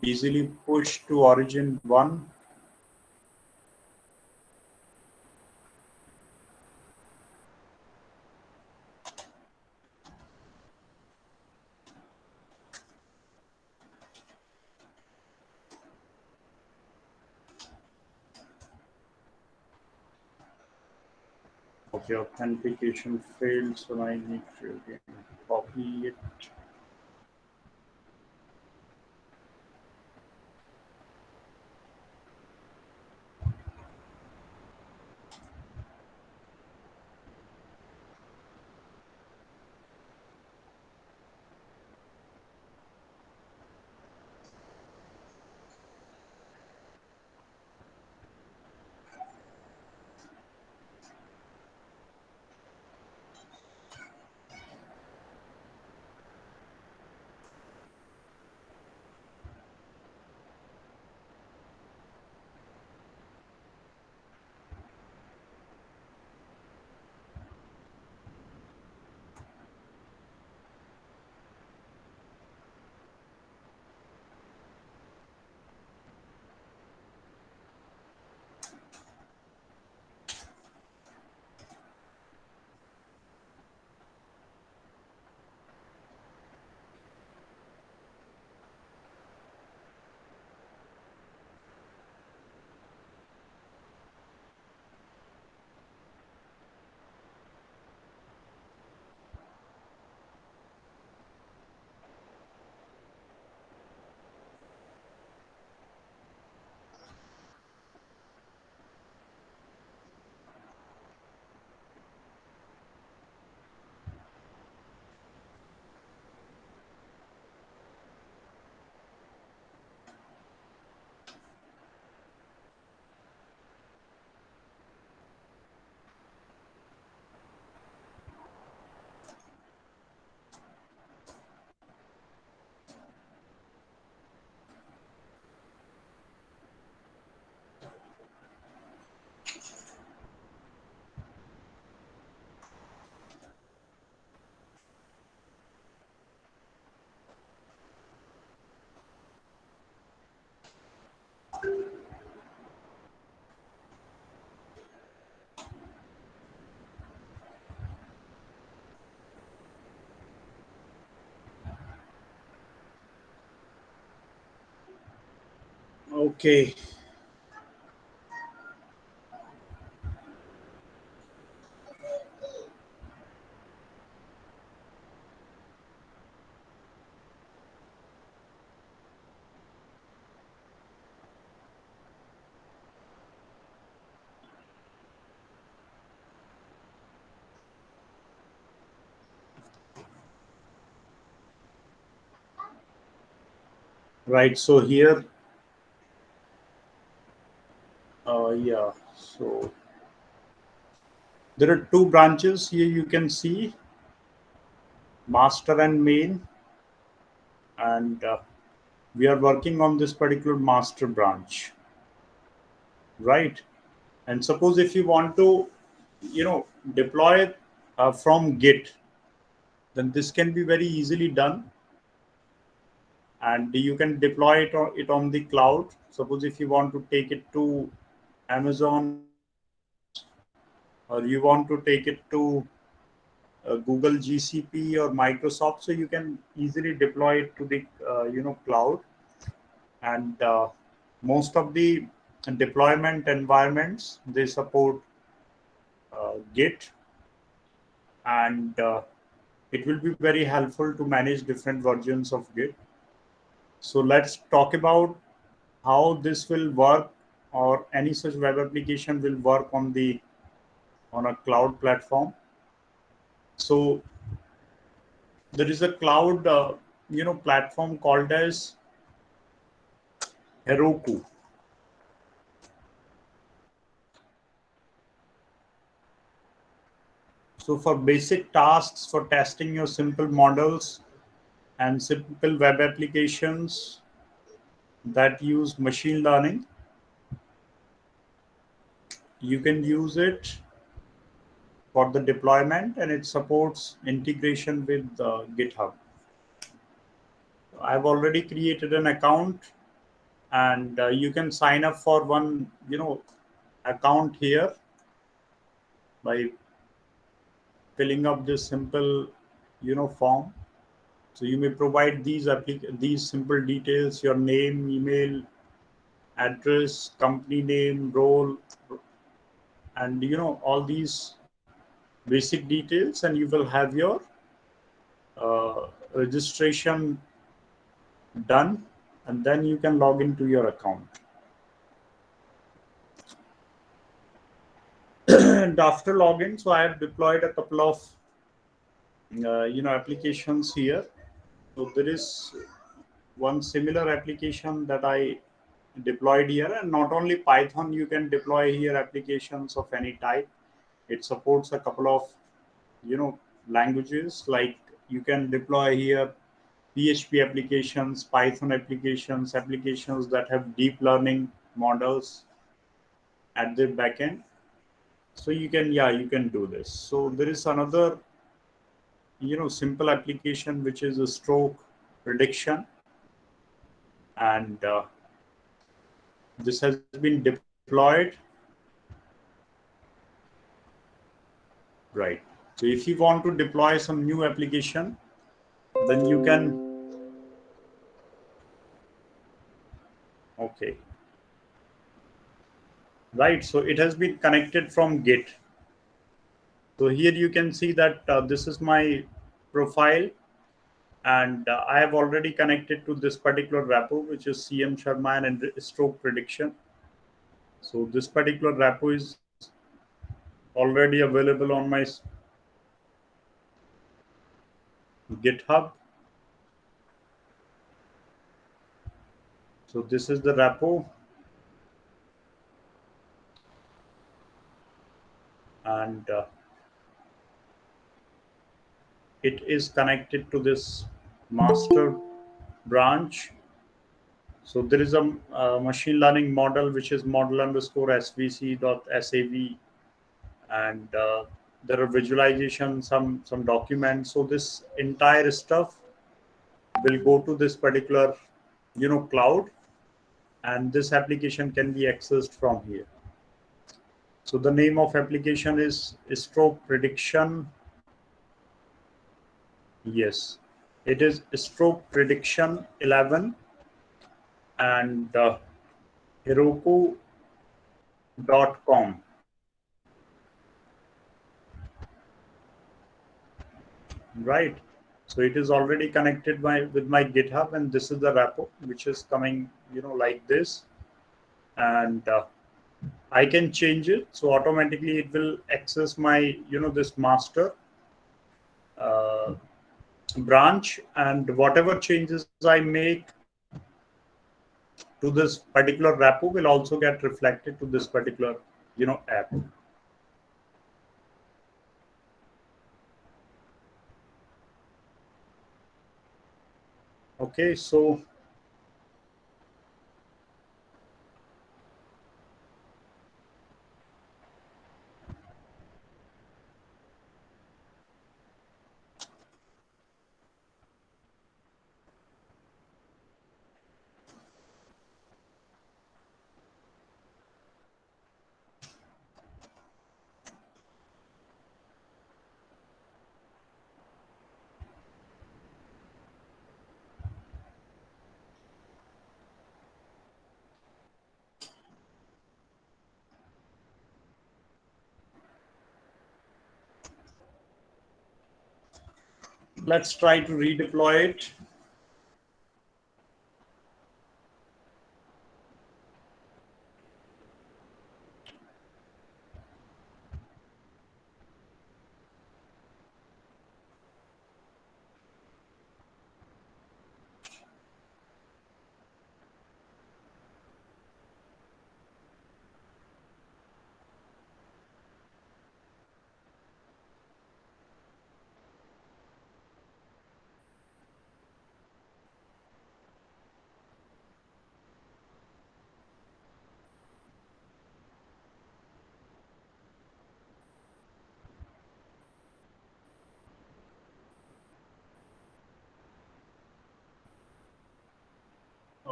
easily push to origin 1. Okay, authentication failed, so I need to again copy it. Okay, right. So here, yeah. So there are two branches here. You can see master and main, and we are working on this particular master branch, right? And suppose if you want to, deploy it from Git, then this can be very easily done, and you can deploy it on the cloud. Suppose if you want to take it to Amazon or you want to take it to Google GCP or Microsoft, so you can easily deploy it to the cloud. And most of the deployment environments, they support Git, and it will be very helpful to manage different versions of Git. So let's talk about how this will work, or any such web application will work on a cloud platform. So there is a cloud platform called as Heroku. So for basic tasks, for testing your simple models and simple web applications that use machine learning, you can use it for the deployment, and it supports integration with GitHub. I've already created an account and you can sign up for one account here by filling up this simple form. So you may provide these simple details: your name, email address, company name, role, and all these basic details, and you will have your registration done, and then you can log into your account. And after login, so I have deployed a couple of applications here. So there is one similar application that I deployed here, and not only Python, you can deploy here applications of any type. It supports a couple of languages, like you can deploy here PHP applications, Python applications, applications that have deep learning models at the backend. So you can do this. So there is another simple application which is a stroke prediction, and this has been deployed. Right. So if you want to deploy some new application, then you can. Okay. Right. So it has been connected from Git. So here you can see that this is my profile, and I have already connected to this particular repo, which is CM Sharma and stroke prediction. So this particular repo is already available on my GitHub. So this is the repo, and it is connected to this master branch. So there is a machine learning model which is model underscore svc dot sav, and there are visualization, some documents. So this entire stuff will go to this particular cloud, and this application can be accessed from here. So the name of application is stroke prediction. Yes, it is stroke prediction 11, and heroku.com. Right. So it is already connected with my GitHub, and this is the repo which is coming like this, and I can change it, so automatically it will access my this master uh, branch, and whatever changes I make to this particular repo will also get reflected to this particular app. Okay, so let's try to redeploy it.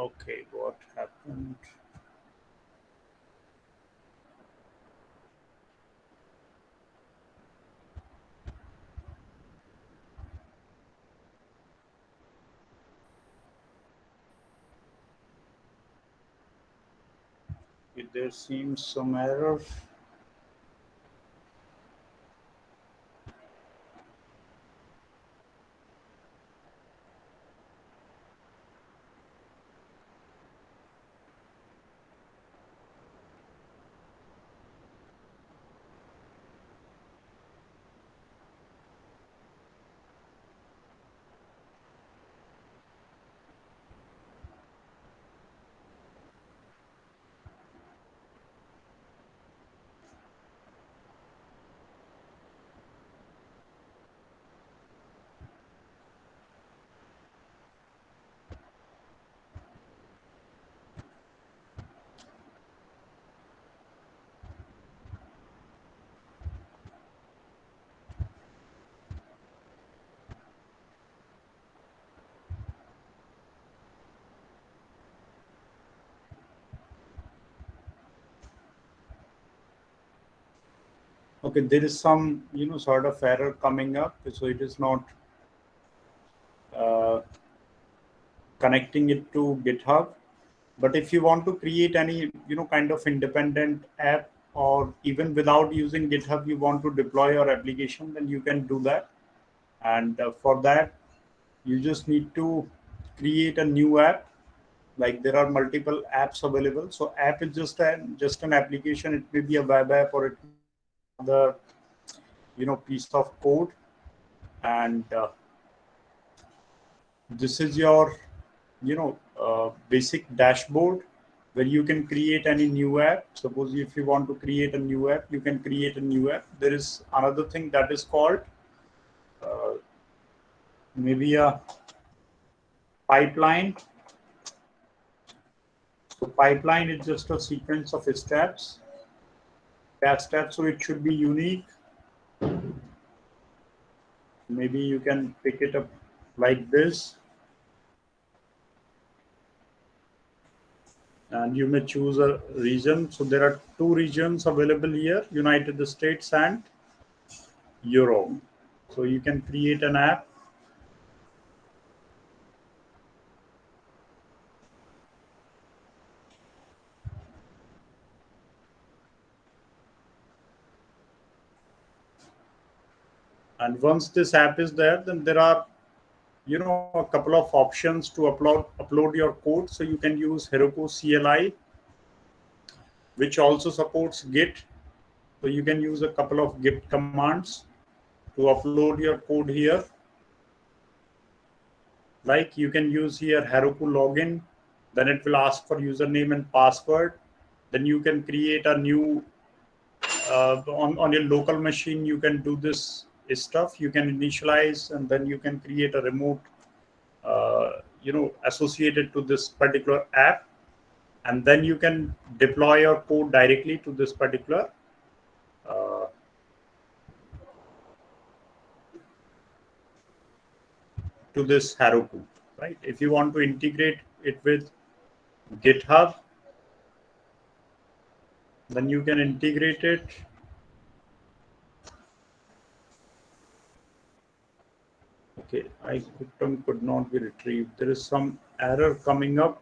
Okay, what happened? There seems some error. Okay, there is some sort of error coming up, so it is not uh, connecting it to GitHub. But if you want to create any kind of independent app, or even without using GitHub you want to deploy your application, then you can do that. And for that you just need to create a new app. Like, there are multiple apps available. So app is just an application. It may be a web app, or it may be some other piece of code. And this is your basic dashboard, where you can create any new app. Suppose if you want to create a new app, you can create a new app. There is another thing that is called uh, maybe a pipeline. So pipeline is just a sequence of steps, so it should be unique. Maybe you can pick it up like this, and you may choose a region. So there are two regions available here: United States and Europe. So you can create an app. And once this app is there, then there are a couple of options to upload your code. So you can use Heroku CLI, which also supports Git. So you can use a couple of Git commands to upload your code here. Like, you can use here Heroku login, then it will ask for username and password. Then you can create a new on your local machine. You can do this stuff. You can initialize, and then you can create a remote associated to this particular app, and then you can deploy your code directly to this particular uh, to this Heroku, right? If you want to integrate it with GitHub, then you can integrate it. Okay, item could not be retrieved. There is some error coming up.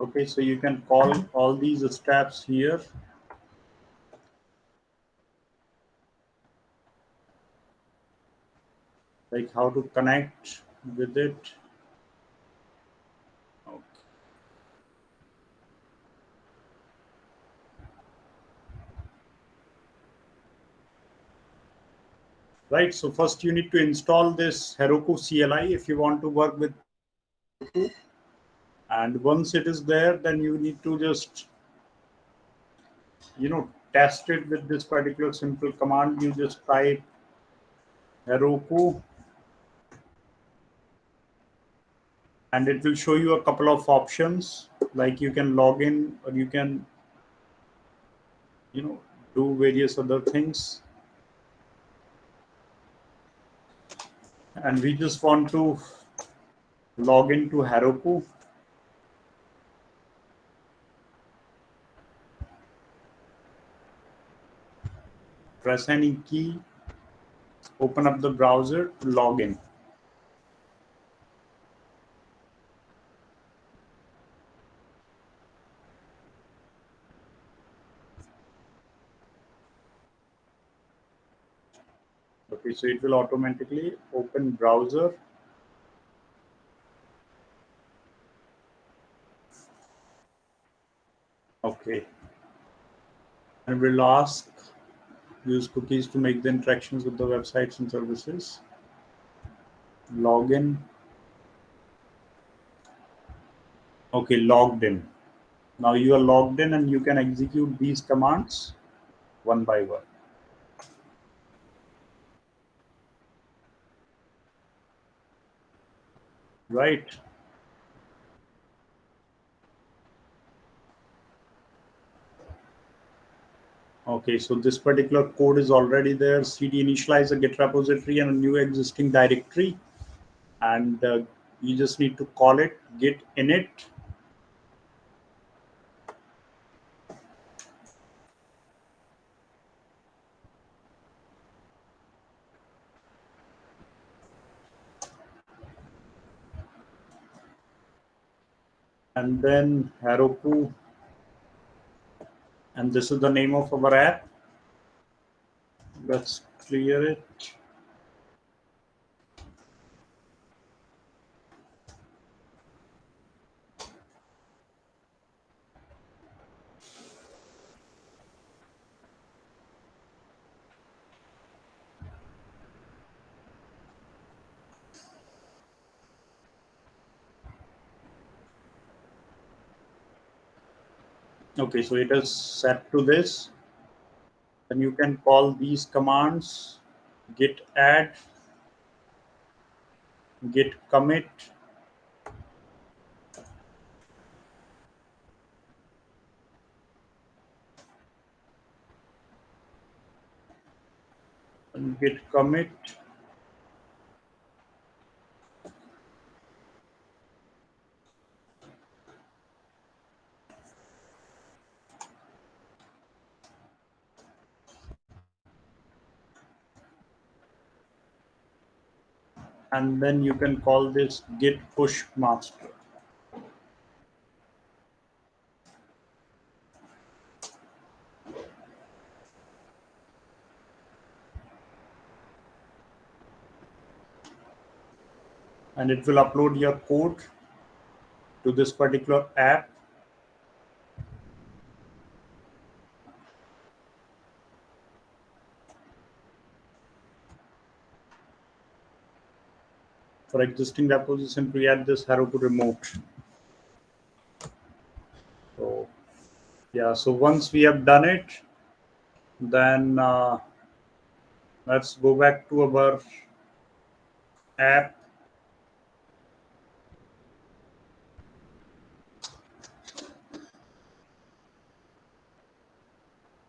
Okay, so you can call all these steps here. Like how to connect with it. Okay. Right, so first you need to install this Heroku CLI if you want to work with Heroku. And once it is there, then you need to just, test it with this particular simple command. You just type Heroku, and it will show you a couple of options. Like you can log in, or you can, you know, do various other things. And we just want to log into Heroku. Press any key, open up the browser to log in. Okay, so it will automatically open browser. Okay. And we'll ask use cookies to make the interactions with the websites and services. Login. Okay, logged in. Now you are logged in and you can execute these commands one by one. Right. Okay, so this particular code is already there. CD initialize a Git repository and a new existing directory. And you just need to call it git init. And then Heroku. And this is the name of our app. Let's clear it. Okay, so it is set to this. Then you can call these commands: git add, git commit, and git commit. And then you can call this git push master. And it will upload your code to this particular app. For existing reposition, we add this Heroku remote. So yeah, so once we have done it, then let's go back to our app.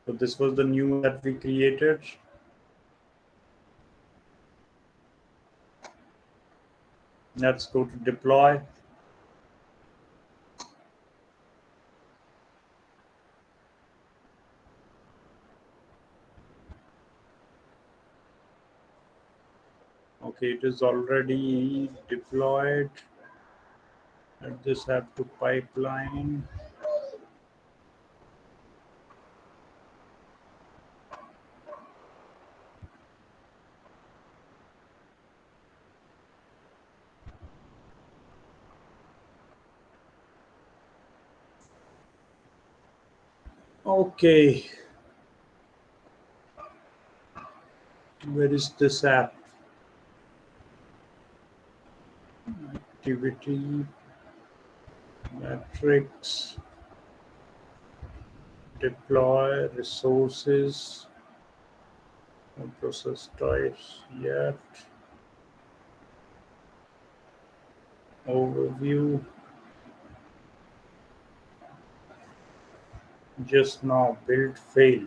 So this was the new that we created. Let's go to deploy. Okay, it is already deployed. Add this app to pipeline. Okay, where is this app? Activity, metrics, deploy, resources, no process types yet, overview, just now, build fail.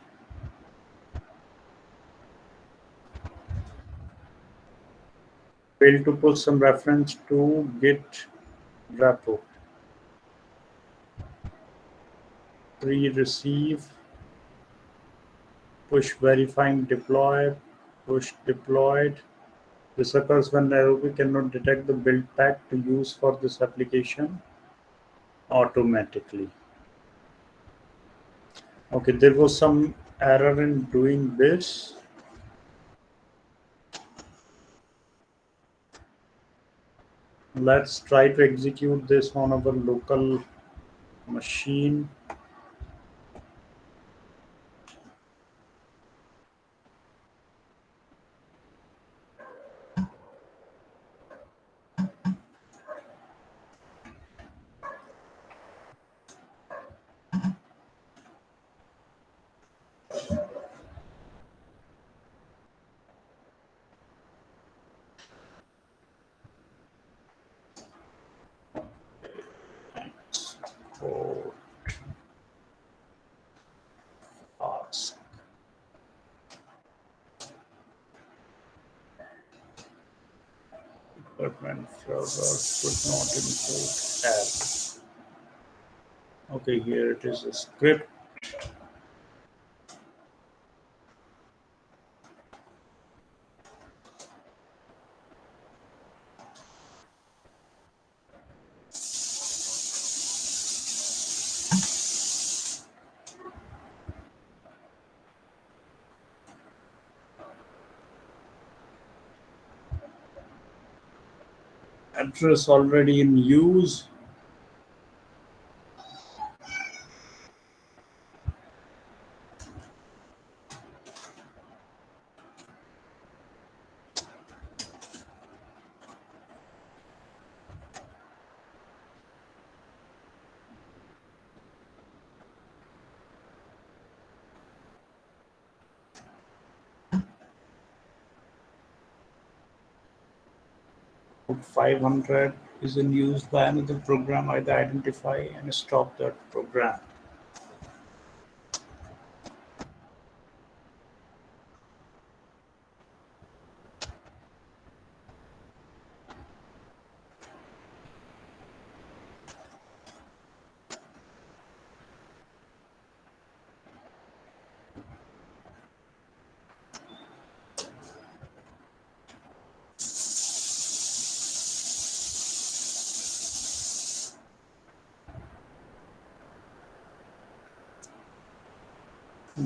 Fail to put some reference to Git repo. Pre-receive, push verifying deploy, push deployed. This occurs when Nairobi cannot detect the build pack to use for this application automatically. Okay, there was some error in doing this. Let's try to execute this on our local machine. For ask. Department server could not import app. Okay, here it is a script. Address already in use. Port 500 is in use by another program. Either identify and stop that program.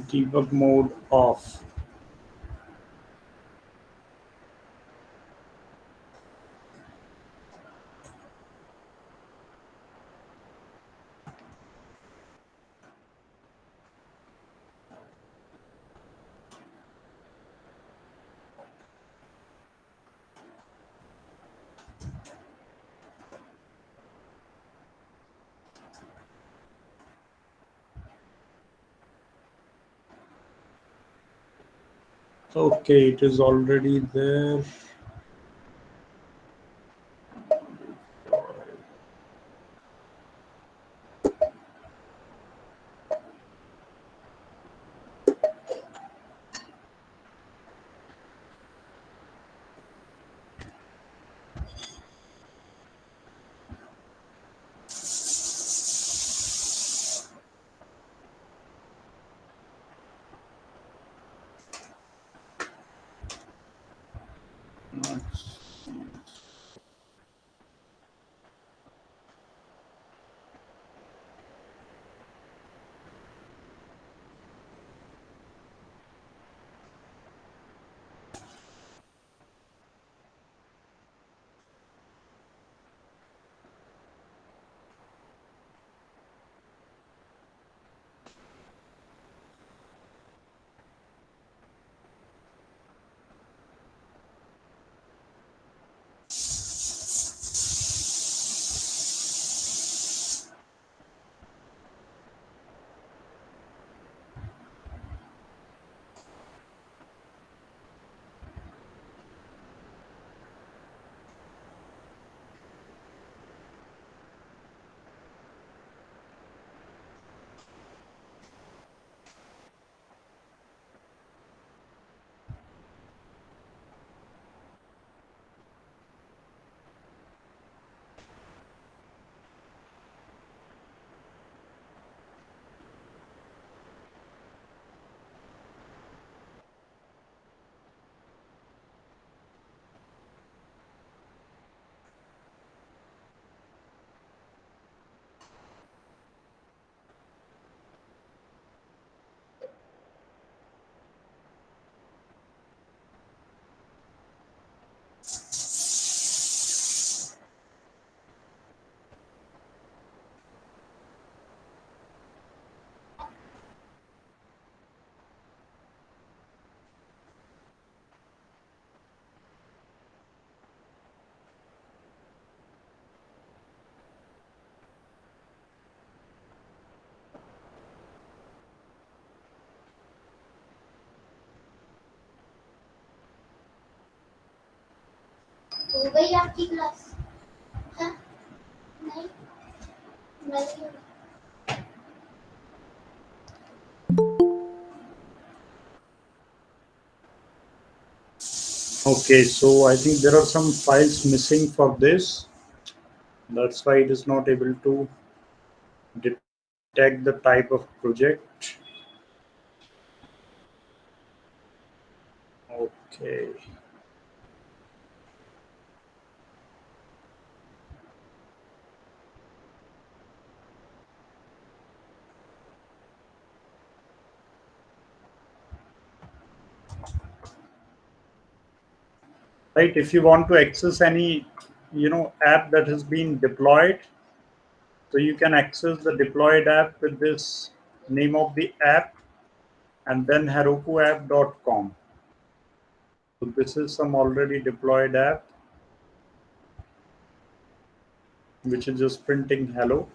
Debug mode off. Okay, it is already there. हो गई आपकी class? हाँ? नहीं, नहीं। Okay, so I think there are some files missing for this. That's why it is not able to detect the type of project. Okay. Right. If you want to access any, app that has been deployed, so you can access the deployed app with this name of the app and then herokuapp.com. So this is some already deployed app which is just printing hello.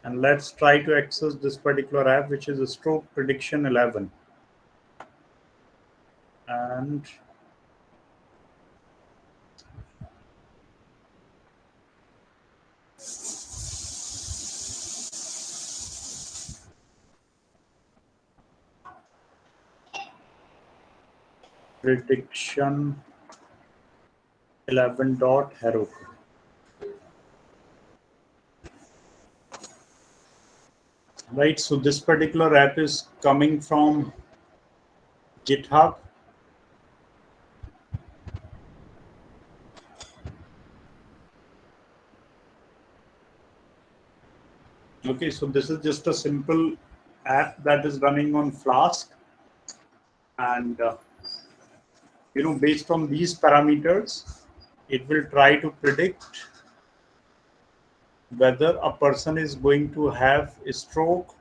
And let's try to access this particular app which is a stroke prediction 11. And prediction 11.heroku. Right. So this particular app is coming from GitHub. Okay, so this is just a simple app that is running on Flask, and based on these parameters, it will try to predict whether a person is going to have a stroke,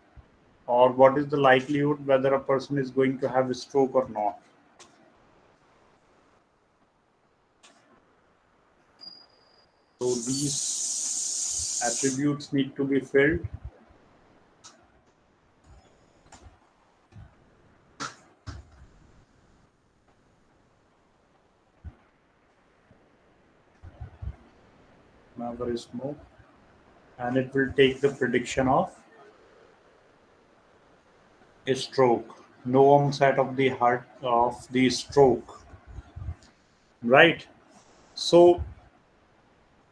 or what is the likelihood whether a person is going to have a stroke or not. So these attributes need to be filled. Now there is no, and it will take the prediction of a stroke, no onset of the heart of the stroke, right? So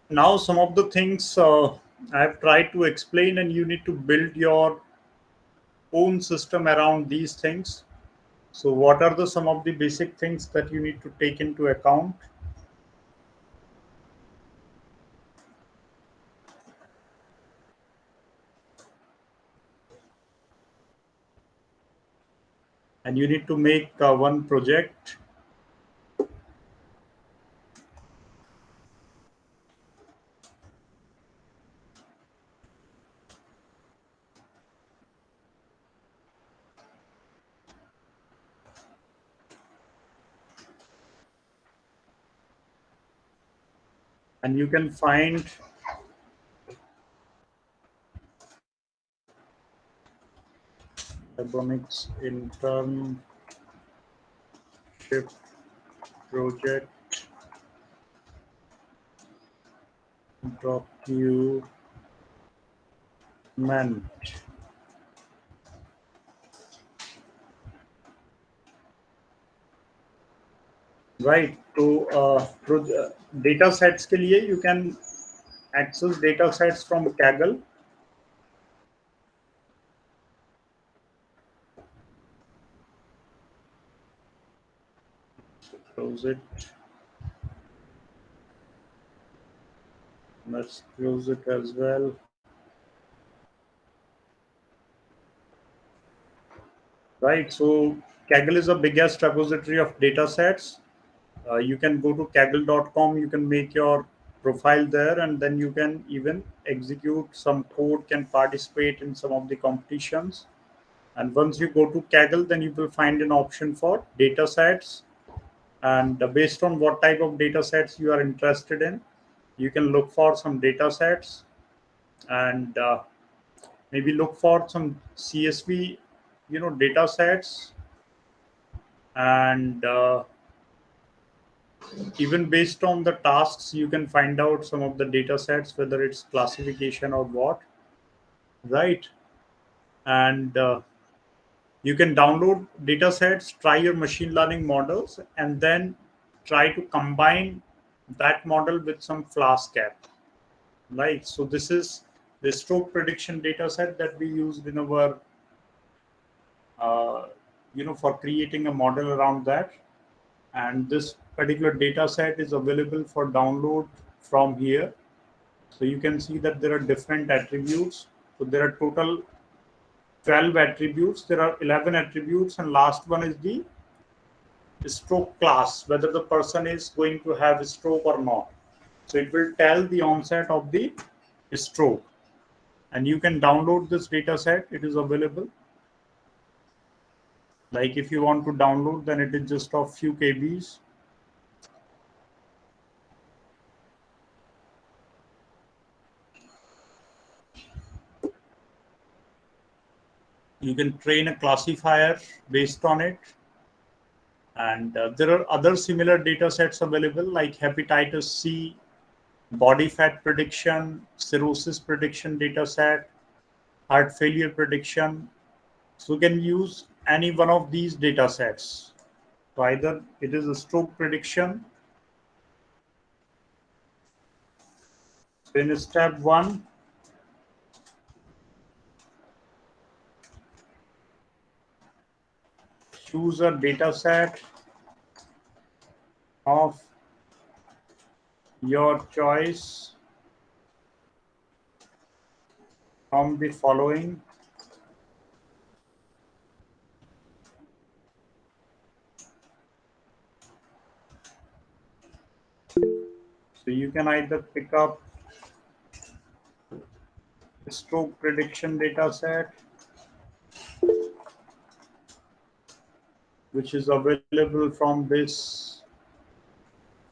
now some of the things I've tried to explain, and you need to build your own system around these things. So what are the some of the basic things that you need to take into account? And you need to make one project, and you can find Ebonics internship project document. Right. तो data sets के लिए you can access data sets from Kaggle. Close it. Let's close it as well. Right. So Kaggle is the biggest repository of data sets. You can go to kaggle.com. You can make your profile there, and then you can even execute some code, can participate in some of the competitions. And once you go to Kaggle, then you will find an option for data sets. And based on what type of data sets you are interested in, you can look for some data sets, and maybe look for some CSV, data sets, and even based on the tasks, you can find out some of the data sets, whether it's classification or what, right? And you can download data sets, try your machine learning models, and then try to combine that model with some Flask app, right? So this is the stroke prediction data set that we used in our, uh, for creating a model around that. And this particular data set is available for download from here. So you can see that there are different attributes. So there are total 12 attributes. There are 11 attributes, and last one is the stroke class, whether the person is going to have a stroke or not. So it will tell the onset of the stroke. And you can download this data set. It is available. Like if you want to download, then it is just of few KBs. You can train a classifier based on it. And there are other similar data sets available like hepatitis C, body fat prediction, cirrhosis prediction data set, heart failure prediction. So you can use any one of these data sets. So either it is a stroke prediction. So in step one, choose a data set of your choice from the following. So you can either pick up a stroke prediction data set, which is available from this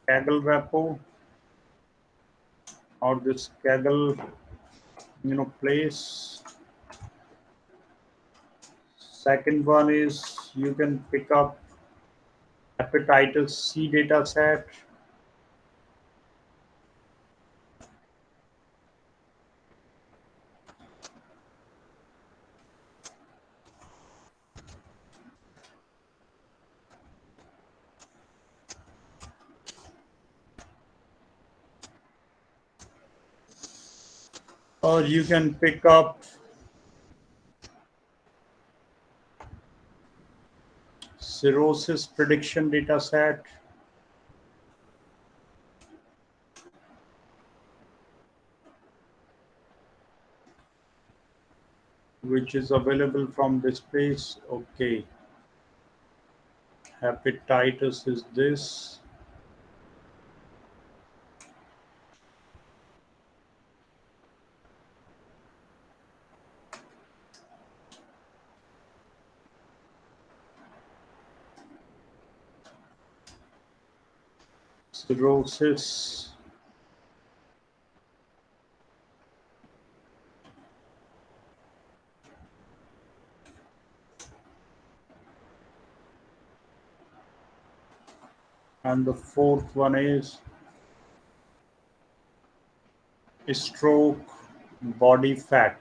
Kaggle repo or this Kaggle place. Second one is you can pick up hepatitis C data set. Or you can pick up cirrhosis prediction data set, which is available from this place. Okay, hepatitis is this. Cirrhosis. And the fourth one is stroke body fat.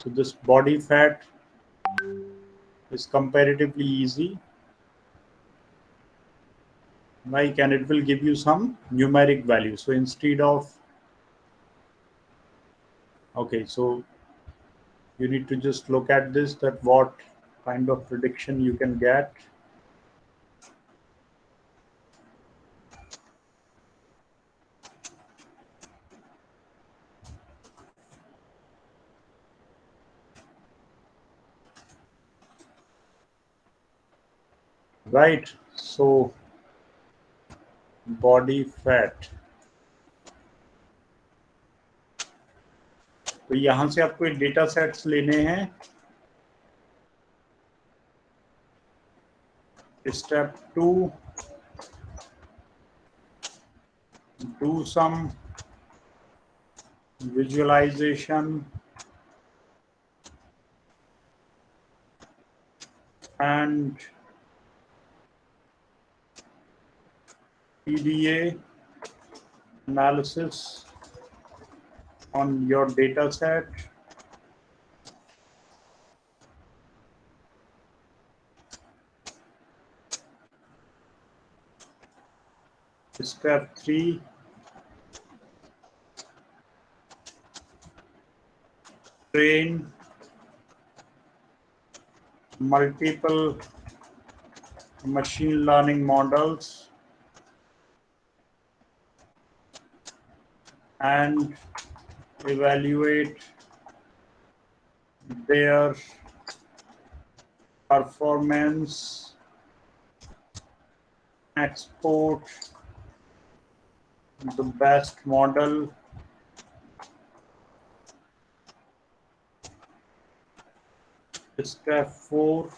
So this body fat is comparatively easy, like, and it will give you some numeric value. So instead of, okay, so you need to just look at this, that what kind of prediction you can get. Right, so body fat, तो यहाँ से आपको data sets लेने हैं. Step 2, do some visualization and PDA analysis on your data set. Step 3, train multiple machine learning models and evaluate their performance, export the best model. Step 4,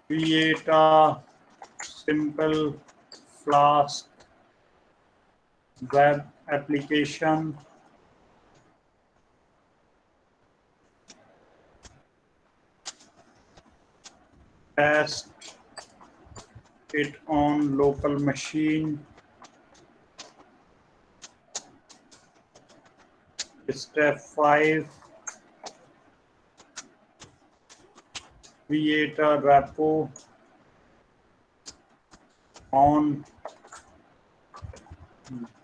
create a simple, fast web application. Test it on local machine. Step 5, create a repo on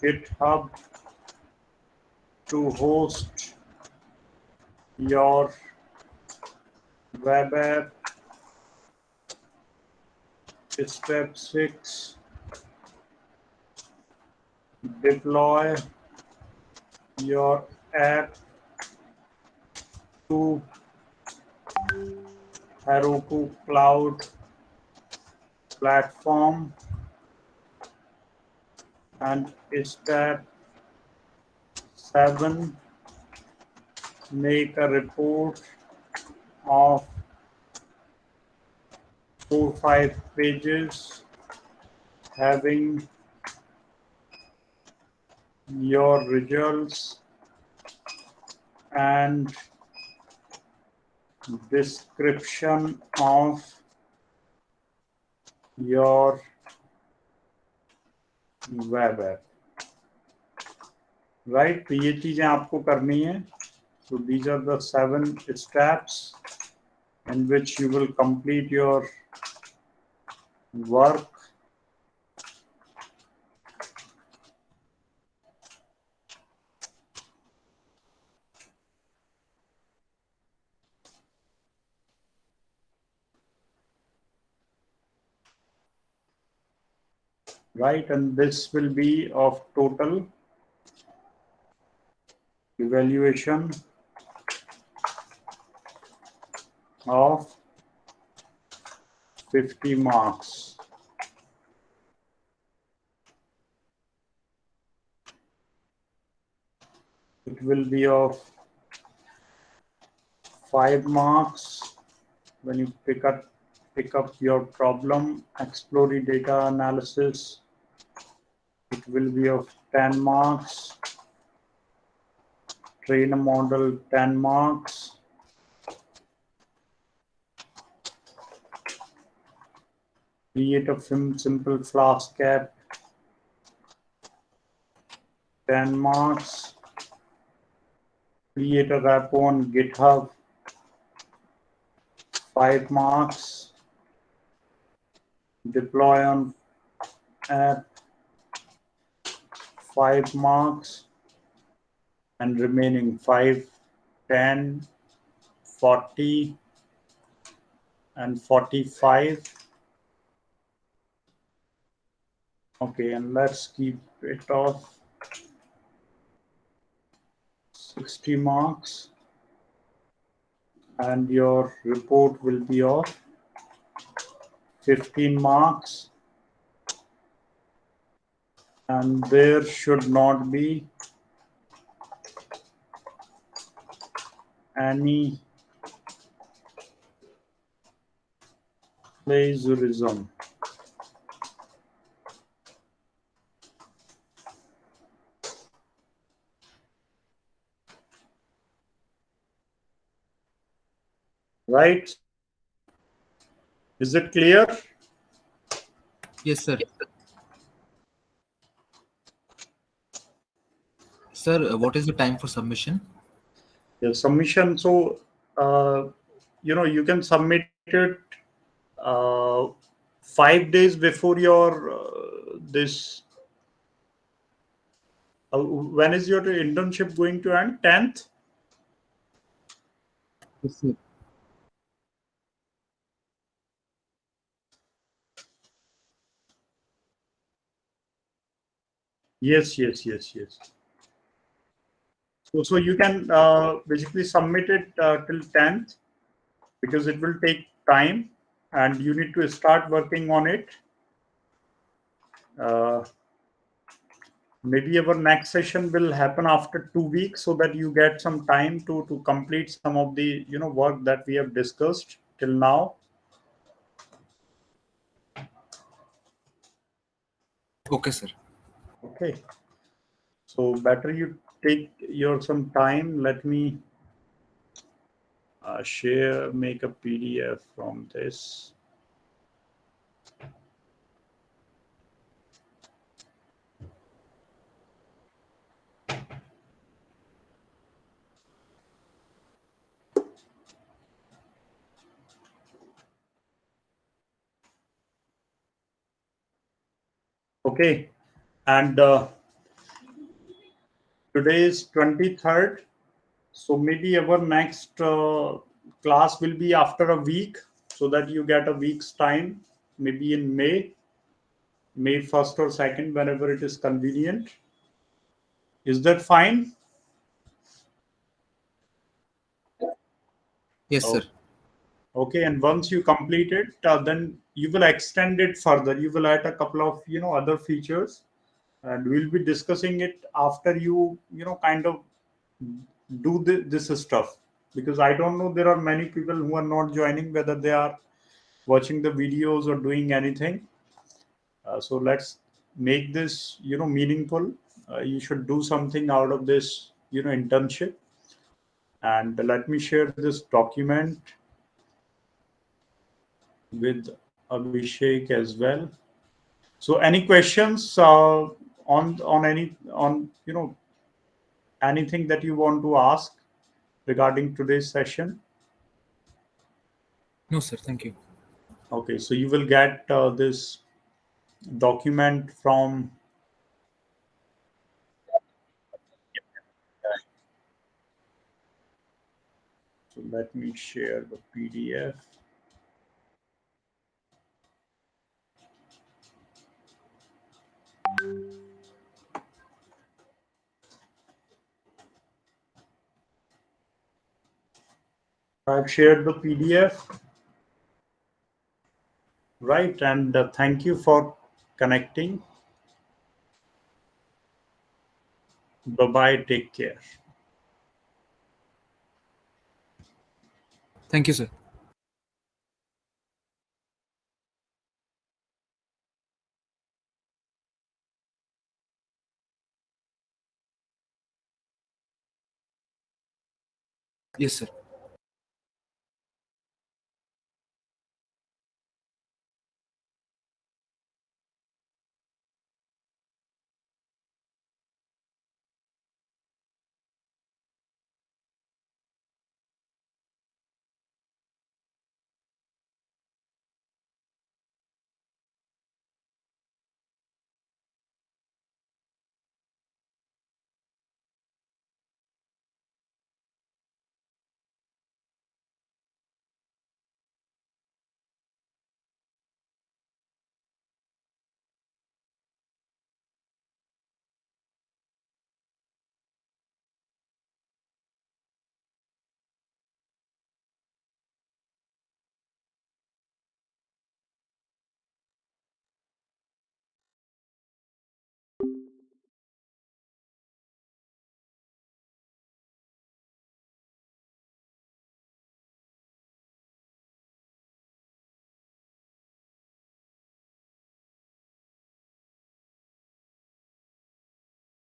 GitHub to host your web app. Step 6, deploy your app to Heroku Cloud platform. And step 7, make a report of 4-5 pages having your results and description of your web app. Right, तो ये चीजें आपको करनी है. So these are the 7 steps in which you will complete your work. Right, and this will be of total evaluation of 50 marks. It will be of 5 marks when you pick up your problem, explore data analysis. It will be of 10 marks. Train a model, 10 marks. Create a simple Flask app, 10 marks. Create a repo on GitHub, 5 marks. Deploy on app, 5 marks. And remaining 5, 10, 40, and 45. Okay, and let's keep it off 60 marks. And your report will be of 15 marks. And there should not be any plagiarism. right? Is it clear? Yes, sir. Sir, what is the time for submission? The submission. So, you can submit it uh, 5 days before your this. When is your internship going to end? 10th. Yes, sir. Yes, yes, yes, yes. So you can basically submit it till 10th because it will take time and you need to start working on it. Uh, Maybe our next session will happen after 2 weeks so that you get some time to complete some of the work that we have discussed till now. Okay, sir. Okay. So better you take your some time. Let me share, make a PDF from this. Okay. And today is 23rd. So maybe our next class will be after a week so that you get a week's time, maybe in May 1st or 2nd, whenever it is convenient. Is that fine? Yes, Oh, sir. okay. And once you complete it, then you will extend it further. You will add a couple of other features, and we'll be discussing it after you kind of do this stuff. Because I don't know, there are many people who are not joining, whether they are watching the videos or doing anything. So let's make this meaningful. You should do something out of this internship. And let me share this document with Abhishek as well. So any questions on any on anything that you want to ask regarding today's session? No, sir. Thank you. Okay, so you will get this document from. So let me share the PDF. I've shared the PDF, right? And thank you for connecting. Bye bye. Take care. Thank you, sir. Yes, sir.